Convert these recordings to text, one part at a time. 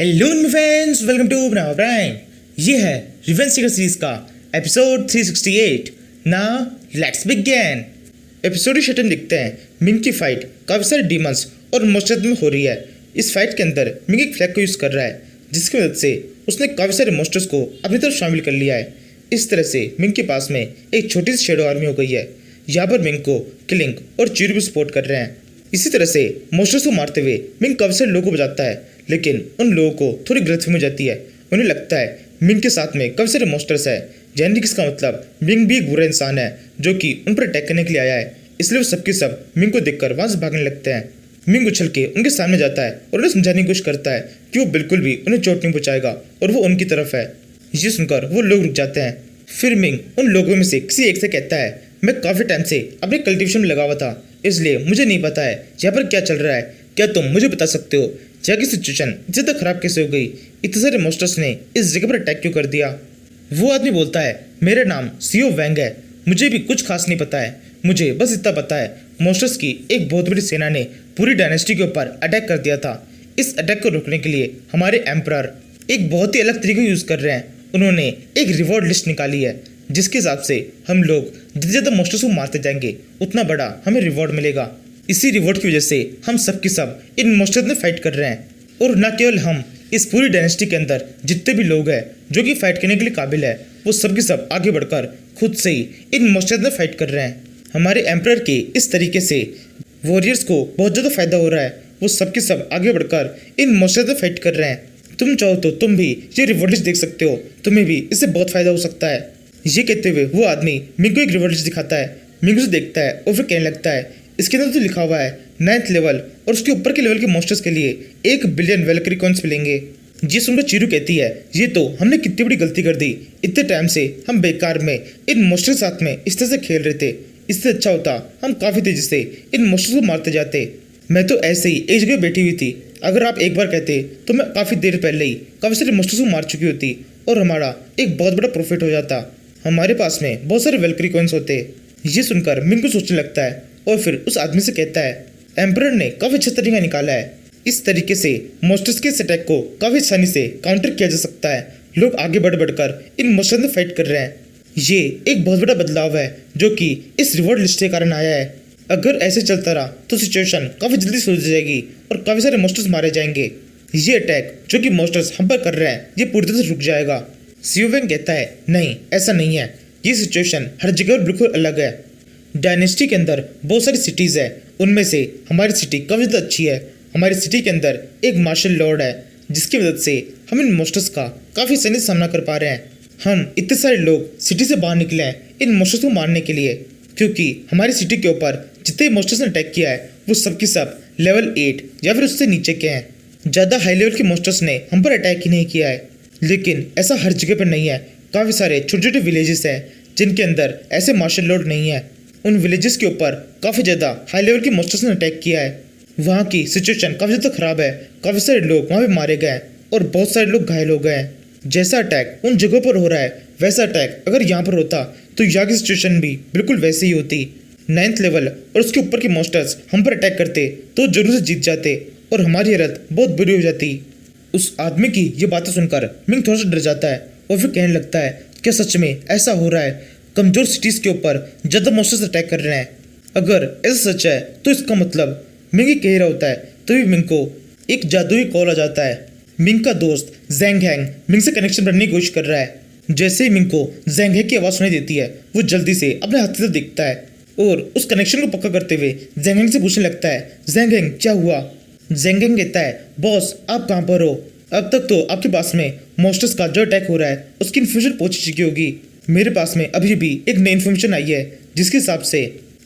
Hello friends, welcome to ब्राइन। ये है रिवेंज सीकर सीरीज का episode 368। Now let's begin. Episode की शटन दिखते हैं मिंग की फाइट काफ़ी सारे डीमंस और मोस्टर्स में हो रही है। इस फाइट के अंदर मिंग एक फ्लैग को यूज़ कर रहा है जिसकी मदद से उसने काफ़ी सारे मोस्टर्स को अपनी तरफ शामिल कर लिया है। इस तरह से मिंग के पास में एक छोटी सी शेडो आर्मी हो गई है। यहाँ पर मिंग को किलिंग और चीरू भी सपोर्ट कर रहे हैं। इसी तरह से मोस्टर्स को मारते हुए मिंग काफ़ी सारे लोगों को बचाता है, लेकिन उन लोगों को थोड़ी गलतफहमी हो जाती है। उन्हें लगता है मिंग के साथ में काफ़ी सारे मोस्टर्स है, यानी कि इसका मतलब मिंग भी एक बुरा इंसान है जो कि उन पर अटैक करने के लिए आया है। इसलिए वो सबके सब मिंग को देखकर वहाँ से भागने लगते हैं। मिंग उछल के उनके सामने जाता है और उन्हें समझाने की कोशिश करता है कि वो बिल्कुल भी उन्हें चोट नहीं पहुँचाएगा और वो उनकी तरफ है। ये सुनकर वो लोग रुक जाते हैं। फिर मिंग उन लोगों में से किसी एक से कहता है, मैं काफ़ी टाइम से अपने कल्टीवेशन में लगा हुआ था, इसलिए मुझे नहीं पता है यहाँ पर क्या चल रहा है। क्या तुम मुझे बता सकते हो यहाँ की सिचुएशन इतनी तक खराब कैसे हो गई? इतने सारे मोस्टर्स ने इस जगह पर अटैक क्यों कर दिया? वो आदमी बोलता है, मेरा नाम सीओ वैंग है, मुझे भी कुछ खास नहीं पता है। मुझे बस इतना पता है मोस्टर्स की एक बहुत बड़ी सेना ने पूरी डायनेस्टी के ऊपर अटैक कर दिया था। इस अटैक को रोकने के लिए हमारे एम्परर एक बहुत ही अलग तरीके यूज़ कर रहे हैं। उन्होंने एक रिवॉर्ड लिस्ट निकाली है जिसके हिसाब से हम लोग जितने ज़्यादा मोस्टर्स को मारते जाएंगे उतना बड़ा हमें रिवॉर्ड मिलेगा। इसी रिवॉर्ड की वजह से हम सबके सब इन मोस्टर्स में फाइट कर रहे हैं। और न केवल हम, इस पूरी डायनेस्टी के अंदर जितने भी लोग हैं जो कि फाइट करने के लिए काबिल है, वो सब के सब आगे बढ़कर खुद से ही इन मोस्टर्स में फाइट कर रहे हैं। हमारे एम्परर के इस तरीके से वॉरियर्स को बहुत ज़्यादा फायदा हो रहा है। वो सब के सब आगे बढ़कर इन मोस्टर्स में फाइट कर रहे हैं। तुम चाहो तो तुम भी ये रिवॉर्ड लिस्ट देख सकते हो, तुम्हें भी इससे बहुत फायदा हो सकता है। ये कहते हुए वो आदमी मिंग को एक रिवॉर्ड लिस्ट दिखाता है। मिंग उसे देखता है और फिर कहने लगता है, इसके अंदर तो लिखा हुआ है 9th लेवल और उसके ऊपर के लेवल के मोस्टर्स के लिए 1 बिलियन वैल्क्री कॉइंस मिलेंगे। ये सुनकर चीरू कहती है, ये तो हमने कितनी बड़ी गलती कर दी। इतने टाइम से हम बेकार में इन मोस्टर्स के साथ में इस तरह से खेल रहे थे। इससे अच्छा होता हम काफ़ी तेजी से इन मोस्टर्स को मारते जाते। मैं तो ऐसे ही एक जगह बैठी हुई थी, अगर आप एक बार कहते तो मैं काफ़ी देर पहले ही काफ़ी सारे मोस्टर्स को मार चुकी होती और हमारा एक बहुत बड़ा प्रॉफिट हो जाता। हमारे पास में बहुत सारे वैल्क्री कॉइन्स होते। ये सुनकर मिंग को सोचने लगता है और फिर उस आदमी से कहता है, एम्परर ने काफ़ी अच्छा तरीका निकाला है। इस तरीके से मोस्टर्स के अटैक को काफ़ी आसानी से काउंटर किया जा सकता है। लोग आगे बढ़ बढ़कर इन मोस्टर्स में फाइट कर रहे हैं। ये एक बहुत बड़ा बदलाव है जो कि इस रिवॉर्ड लिस्ट के कारण आया है। अगर ऐसे चलता रहा तो सिचुएशन काफ़ी जल्दी सुलझ जाएगी और काफ़ी सारे मोस्टर्स मारे जाएंगे। ये अटैक जो कि मोस्टर्स हम पर कर रहे हैं ये पूरी तरह से रुक जाएगा। सीओ वैंग कहता है, नहीं ऐसा नहीं है, ये सिचुएशन हर जगह बिल्कुल अलग है। डायनेस्टी के अंदर बहुत सारी सिटीज़ है, उनमें से हमारी सिटी काफ़ी ज़्यादा अच्छी है। हमारी सिटी के अंदर एक मार्शल लॉर्ड है जिसकी मदद से हम इन मोस्टर्स का काफ़ी आसानी से सामना कर पा रहे हैं। हम इतने सारे लोग सिटी से बाहर निकले हैं इन मोस्टर्स को मारने के लिए, क्योंकि हमारी सिटी के ऊपर जितने मोस्टर्स ने अटैक किया है वो सबके सब लेवल 8 या फिर उससे नीचे के हैं। ज़्यादा हाई लेवल के मोस्टर्स ने हम पर अटैक ही नहीं किया है। लेकिन ऐसा हर जगह पर नहीं है। काफ़ी सारे छोटे छोटे विलेजेस हैं जिनके अंदर ऐसे मार्शल लॉर्ड नहीं है। उन विलेजेस के ऊपर काफ़ी ज़्यादा हाई लेवल के मोस्टर्स ने अटैक किया है। वहाँ की सिचुएशन काफ़ी ज़्यादा ख़राब है। काफ़ी सारे लोग वहाँ पे मारे गए हैं और बहुत सारे लोग घायल हो गए हैं। जैसा अटैक उन जगहों पर हो रहा है वैसा अटैक अगर यहाँ पर होता तो यहाँ की सिचुएशन भी बिल्कुल वैसे ही होती। 9th लेवल और उसके ऊपर के मोस्टर्स हम पर अटैक करते तो जरूर से जीत जाते और हमारी हालत बहुत बुरी हो जाती। उस आदमी की ये बातें सुनकर मिंग थोड़ा सा डर जाता है और फिर कहने लगता है, क्या सच में ऐसा हो रहा है? कमज़ोर सिटीज़ के ऊपर ज़्यादा मोस्टर्स अटैक कर रहे हैं। अगर ऐसा सच है तो इसका मतलब मिंग ही कह रहा होता है। तभी मिंग को एक जादुई कॉल आ जाता है। मिंग का दोस्त ज़ैंग हैंग मिंग से कनेक्शन बनने की कोशिश कर रहा है। जैसे ही मिंग को ज़ैंग हैंग की आवाज़ सुनाई देती है वो जल्दी से अपने हाथ से दिखता है और उस कनेक्शन को पक्का करते हुए ज़ैंग हैंग से पूछने लगता है, ज़ैंग हैंग क्या हुआ? ज़ैंग हैंग कहता है, बॉस आप कहाँ पर हो? अब तक तो आपके पास में मोस्टर्स का जो अटैक हो रहा है उसकी इन्फॉर्मेशन पहुंच चुकी होगी। मेरे पास में अभी भी एक नई इन्फॉर्मेशन आई है जिसके हिसाब से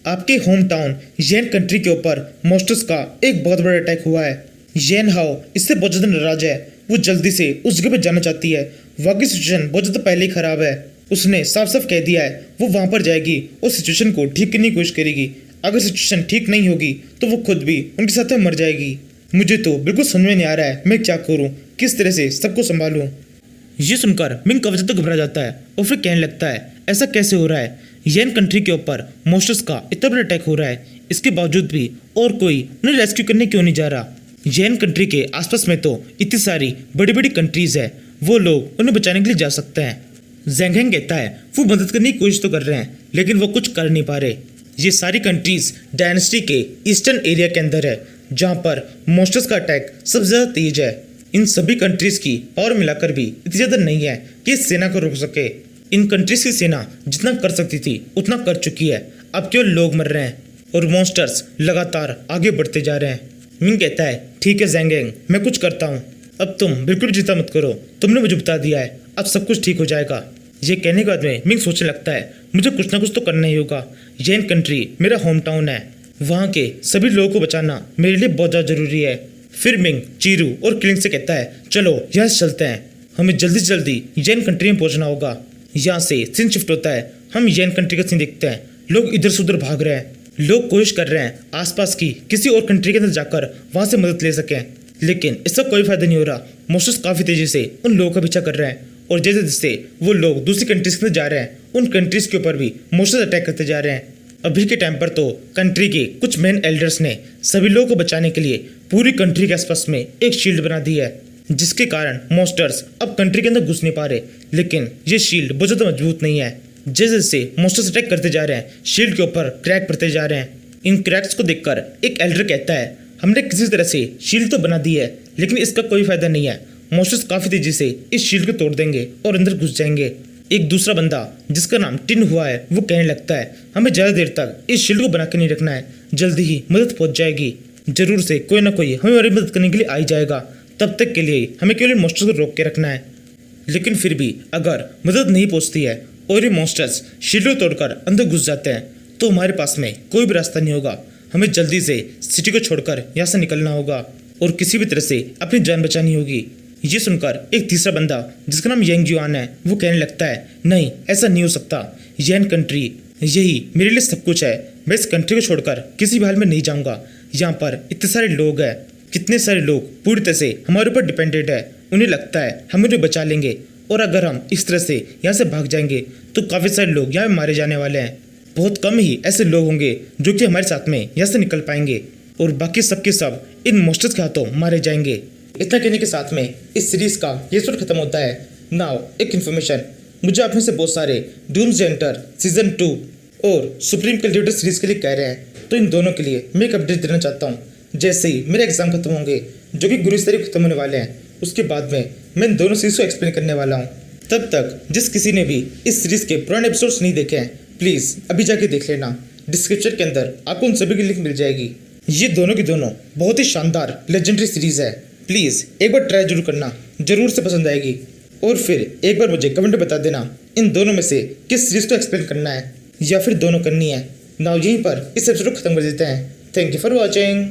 आपके होम टाउन येन कंट्री के ऊपर मोस्टर्स का एक बहुत बड़ा अटैक हुआ है। येन हाओ इससे बहुत ज़्यादा नाराज है। वो जल्दी से उस जगह पर जाना चाहती है। वहाँ की सिचुएशन बहुत ज़्यादा पहले ही ख़राब है। उसने साफ साफ कह दिया है वो वहाँ पर जाएगी और सिचुएशन को ठीक करने की कोशिश करेगी। अगर सिचुएशन ठीक नहीं होगी तो वो खुद भी उनके साथ में मर जाएगी। मुझे तो बिल्कुल समझ में नहीं आ रहा है मैं क्या करूँ, किस तरह से सबको संभालूँ। ये सुनकर मिंग काफ़ी ज़्यादा घबरा जाता है और फिर कहने लगता है, ऐसा कैसे हो रहा है? येन कंट्री के ऊपर मोस्टर्स का इतना बड़ा अटैक हो रहा है, इसके बावजूद भी और कोई उन्हें रेस्क्यू करने क्यों नहीं जा रहा? जैन कंट्री के आसपास में तो इतनी सारी बड़ी बड़ी कंट्रीज है, वो लोग उन्हें बचाने के लिए जा सकते हैं। ज़ैंग हेंग कहता है वो मदद करने की कोशिश तो कर रहे हैं लेकिन वो कुछ कर नहीं पा रहे। ये सारी कंट्रीज डायनेस्टी के ईस्टर्न एरिया के अंदर है जहाँ पर मॉन्स्टर्स का अटैक सबसे ज़्यादा तेज है। इन सभी कंट्रीज की पावर मिलाकर भी इतनी ज़्यादा नहीं है कि इस सेना को रोक सके। इन कंट्रीज की सेना जितना कर सकती थी उतना कर चुकी है, अब केवल लोग मर रहे हैं और मॉन्स्टर्स लगातार आगे बढ़ते जा रहे हैं। मिंग कहता है ठीक है ज़ैंग हेंग, मैं कुछ करता हूँ, अब तुम बिल्कुल चिंता मत करो, तुमने मुझे बता दिया है, अब सब कुछ ठीक हो जाएगा। ये कहने के बाद में मिंग सोचने लगता है मुझे कुछ ना कुछ तो करना ही होगा। जैन कंट्री मेरा होम टाउन है, वहाँ के सभी लोगों को बचाना मेरे लिए बहुत ज़्यादा जरूरी है। फिर मिंग चीरू और क्लिंग से कहता है चलो यहाँ से चलते हैं, हमें जल्दी से जल्दी जैन कंट्री में पहुँचना होगा। यहाँ से सीन शिफ्ट होता है, हम जैन कंट्री का सीन देखते हैं। लोग इधर से उधर भाग रहे हैं, लोग कोशिश कर रहे हैं आसपास की किसी और कंट्री के अंदर जाकर वहाँ से मदद ले सकें, लेकिन इसका कोई फायदा नहीं हो रहा। मॉन्स्टर्स काफ़ी तेजी से उन लोगों का पीछा कर रहे हैं और जैसे जैसे वो लोग दूसरी कंट्रीज के अंदर जा रहे हैं उन कंट्रीज के ऊपर भी मॉन्स्टर्स अटैक करते जा रहे हैं। अभी के टाइम पर तो कंट्री के कुछ मेन एल्डर्स ने सभी लोगों को बचाने के लिए पूरी कंट्री के आसपास में एक शील्ड बना दी है, जिसके कारण मॉन्स्टर्स अब कंट्री के अंदर घुस नहीं पा रहे। लेकिन ये शील्ड बहुत ज़्यादा मजबूत नहीं है, जैसे जैसे मॉन्स्टर्स अटैक करते जा रहे हैं शील्ड के ऊपर क्रैक पड़ते जा रहे हैं। इन क्रैक्स को देखकर एक एल्डर कहता है हमने किसी तरह से शील्ड तो बना दी है लेकिन इसका कोई फायदा नहीं है, मॉन्स्टर्स काफ़ी तेजी से इस शील्ड को तोड़ देंगे और अंदर घुस जाएंगे। एक दूसरा बंदा जिसका नाम टिन हुआ है वो कहने लगता है हमें ज़्यादा देर तक इस शील्ड को बना के नहीं रखना है, जल्दी ही मदद पहुंच जाएगी, जरूर से कोई ना कोई हमें हमारी मदद करने के लिए आ ही जाएगा, तब तक के लिए हमें केवल मॉन्स्टर्स को रोक के रखना है। लेकिन फिर भी अगर मदद नहीं पहुंचती है और ये मॉन्स्टर्स शील्ड को तोड़कर अंदर घुस जाते हैं तो हमारे पास में कोई भी रास्ता नहीं होगा, हमें जल्दी से सिटी को छोड़कर यहाँ से निकलना होगा और किसी भी तरह से अपनी जान बचानी होगी। ये सुनकर एक तीसरा बंदा जिसका नाम यंग जुआन है वो कहने लगता है नहीं ऐसा नहीं हो सकता, जैन कंट्री यही मेरे लिए सब कुछ है, मैं इस कंट्री को छोड़कर किसी भी हाल में नहीं जाऊँगा। यहाँ पर इतने सारे लोग हैं, कितने सारे लोग पूरी तरह से हमारे ऊपर डिपेंडेंट है, उन्हें लगता है हम उन्हें बचा लेंगे और अगर हम इस तरह से यहाँ से भाग जाएंगे तो काफ़ी सारे लोग यहाँ मारे जाने वाले हैं। बहुत कम ही ऐसे लोग होंगे जो कि हमारे साथ में यहाँ से निकल पाएंगे और बाकी सबके सब इन मॉन्स्टर्स के हाथों मारे जाएंगे। इतना कहने के साथ में इस सीरीज का ये एपिसोड खत्म होता है। नाउ एक इन्फॉर्मेशन, मुझे आप में से बहुत सारे डूम्सडे हंटर सीजन 2 और सुप्रीम कैलकुलेटर सीरीज के लिए कह रहे हैं, तो इन दोनों के लिए मैं एक अपडेट देना चाहता हूँ। जैसे ही मेरे एग्जाम खत्म होंगे जो कि 19 तारीख खत्म होने वाले हैं, उसके बाद में मैं इन दोनों सीरीज को एक्सप्लेन करने वाला हूँ। तब तक जिस किसी ने भी इस सीरीज के पुराने एपिसोड्स नहीं देखे हैं प्लीज़ अभी जाके देख लेना, डिस्क्रिप्शन के अंदर आपको उन सभी की लिंक मिल जाएगी। ये दोनों की दोनों बहुत ही शानदार लेजेंडरी सीरीज़ है, प्लीज़ एक बार ट्राई जरूर करना, जरूर से पसंद आएगी। और फिर एक बार मुझे कमेंट में बता देना इन दोनों में से किस सीरीज़ को एक्सप्लेन करना है या फिर दोनों करनी है। नाउ यहीं पर इस एपिसोड को खत्म कर देते हैं। Thank you for watching.